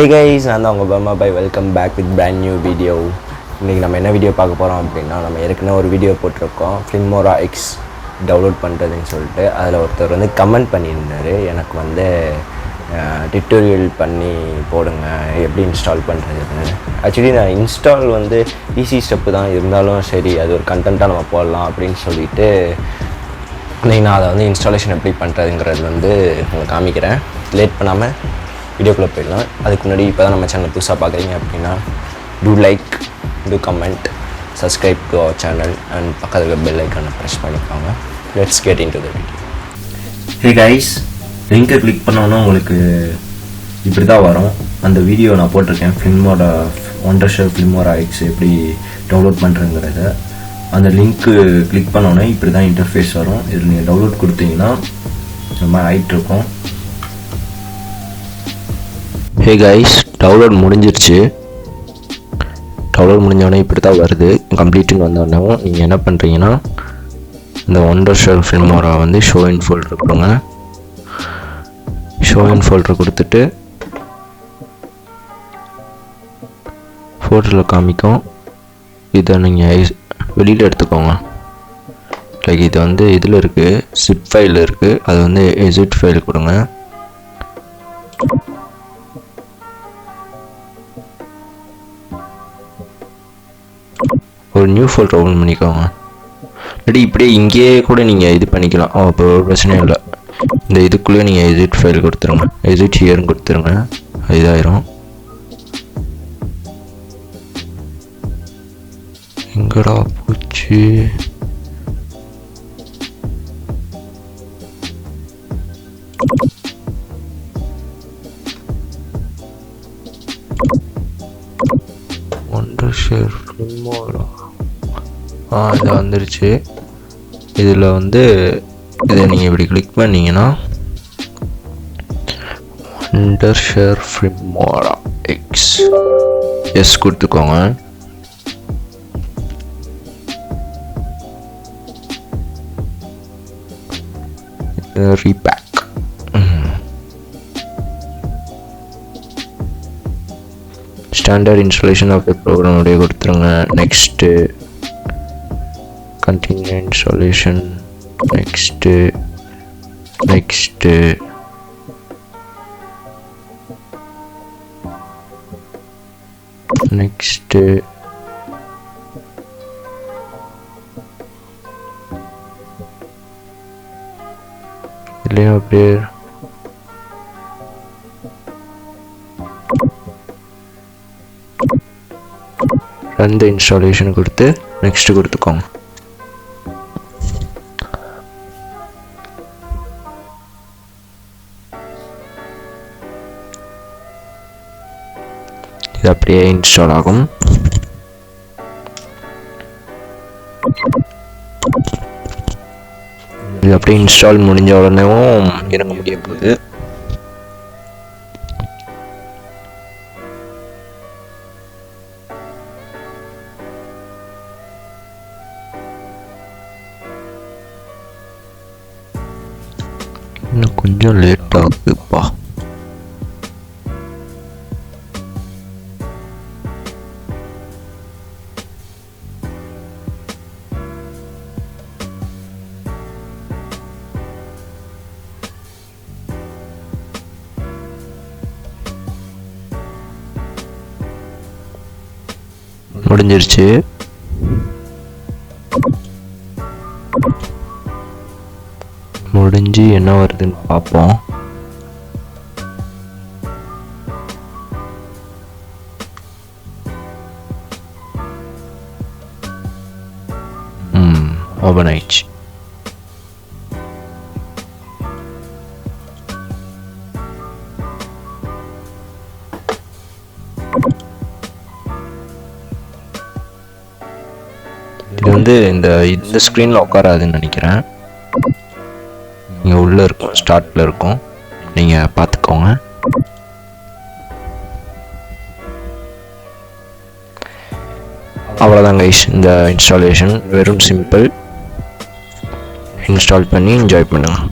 Hey guys, நான் தான் உங்கள் BurmaBoy. Welcome back with brand new video. இன்றைக்கி நம்ம என்ன வீடியோ பார்க்க போகிறோம் அப்படின்னா, நம்ம ஏற்கனவே ஒரு வீடியோ போட்டிருக்கோம் flimora X டவுன்லோட் பண்ணுறதுன்னு சொல்லிட்டு. அதில் ஒருத்தர் வந்து கமெண்ட் பண்ணியிருந்தார், எனக்கு வந்து டியூட்டோரியல் பண்ணி போடுங்க எப்படி இன்ஸ்டால் பண்ணுறதுன்னு. ஆக்சுவலி நான் இன்ஸ்டால் வந்து ஈஸி ஸ்டெப்பு தான், இருந்தாலும் சரி அது ஒரு கண்டென்ட்டாக நம்ம போடலாம் அப்படின்னு சொல்லிட்டு இன்றைக்கி நான் அதை வந்து இன்ஸ்டாலேஷன் எப்படி பண்ணுறதுங்கிறது வந்து உங்களுக்கு காமிக்கிறேன். லேட் பண்ணாமல் வீடியோக்குள்ளே போயிடலாம். அதுக்கு முன்னாடி இப்போ தான் நம்ம சேனல் புதுசாக பார்க்குறீங்க அப்படின்னா do like, do comment, subscribe to our channel and பக்கத்தில் இருக்க பெல் ஐக்கானை ப்ரெஸ் பண்ணிக்கோங்க. Let's get into the video. Hey guys, லிங்கை கிளிக் பண்ணோன்னா உங்களுக்கு இப்படி தான் வரும். அந்த வீடியோ நான் போட்டிருக்கேன், flimora X எப்படி டவுன்லோட் பண்ணுறங்கிறத. அந்த லிங்க்கு கிளிக் பண்ணோன்னே இப்படி தான் இன்டர்ஃபேஸ் வரும். இதில் நீங்கள் டவுன்லோட் கொடுத்தீங்கன்னா இந்த மாதிரி ஆகிட்டுருக்கோம். ஹே கைஸ், டவுன்லோட் முடிஞ்சிருச்சு. டவுன்லோட் முடிஞ்சோடனே இப்படி தான் வருது. கம்ப்ளீட்டுன்னு வந்தோடனே நீங்கள் என்ன பண்ணுறீங்கன்னா, இந்த ஒண்டர்ஷெல் flimora வந்து ஷோ இன் ஃபோல்டர் கொடுங்க. ஷோ இன் ஃபோல்டர் கொடுத்துட்டு ஃபோல்டரில் காமிக்கும். இதை நீங்கள் வெளியில் எடுத்துக்கோங்க. லைக் இது வந்து இதில் இருக்குது, zip ஃபைல் இருக்குது, அது வந்து எக்ஸிட் ஃபைல் கொடுங்க. ஒரு நியூ ஃபோல்டர் ஓப்பன் பண்ணிக்கோங்க. இல்லாட்டி இப்படியே இங்கேயே கூட நீங்கள் இது பண்ணிக்கலாம், அப்போ ஒரு பிரச்சனையும் இல்லை. இந்த இதுக்குள்ளேயே நீங்கள் எக்ஸிட் ஃபைல் கொடுத்துருங்க, எக்ஸிட் ஹியர்னு கொடுத்துருங்க, இதாயிரும். எங்கடா போச்சு? ஒண்டர்ஷெல் flimora இது வந்துருச்சு. இதில் வந்து இதை நீங்கள் இப்படி கிளிக் பண்ணிங்கன்னா ஒண்டர்ஷெல் flimora X எஸ் கொடுத்துக்கோங்க. Repack standard installation of the program அப்படியே கொடுத்துருங்க. Next continue installation, next next next இல்லையா அப்படியே அந்த இன்ஸ்டாலேஷன் கொடுத்து நெக்ஸ்ட் கொடுத்துக்கோங்க. இது அப்படியே இன்ஸ்டால் ஆகும். இது அப்படியே இன்ஸ்டால் முடிஞ்ச உடனேவும் இறங்க முடிய போகுது. இன்னும் கொஞ்சம் லேட் ஆகுதுப்பா. முடிஞ்சிருச்சு. முடிஞ்சு என்ன வருதுன்னு பார்ப்போம். ஓபன் ஆயிடுச்சு. இது வந்து இந்த ஸ்க்ரீனில் உட்காராதுன்னு நினைக்கிறேன். இங்கே உள்ளே இருக்கும், ஸ்டார்ட்டில் இருக்கும், நீங்கள் பார்த்துக்கோங்க. அவ்வளோதான் கைஸ், இந்த இன்ஸ்டாலேஷன் வெறும் சிம்பிள். இன்ஸ்டால் பண்ணி என்ஜாய் பண்ணுங்கள்.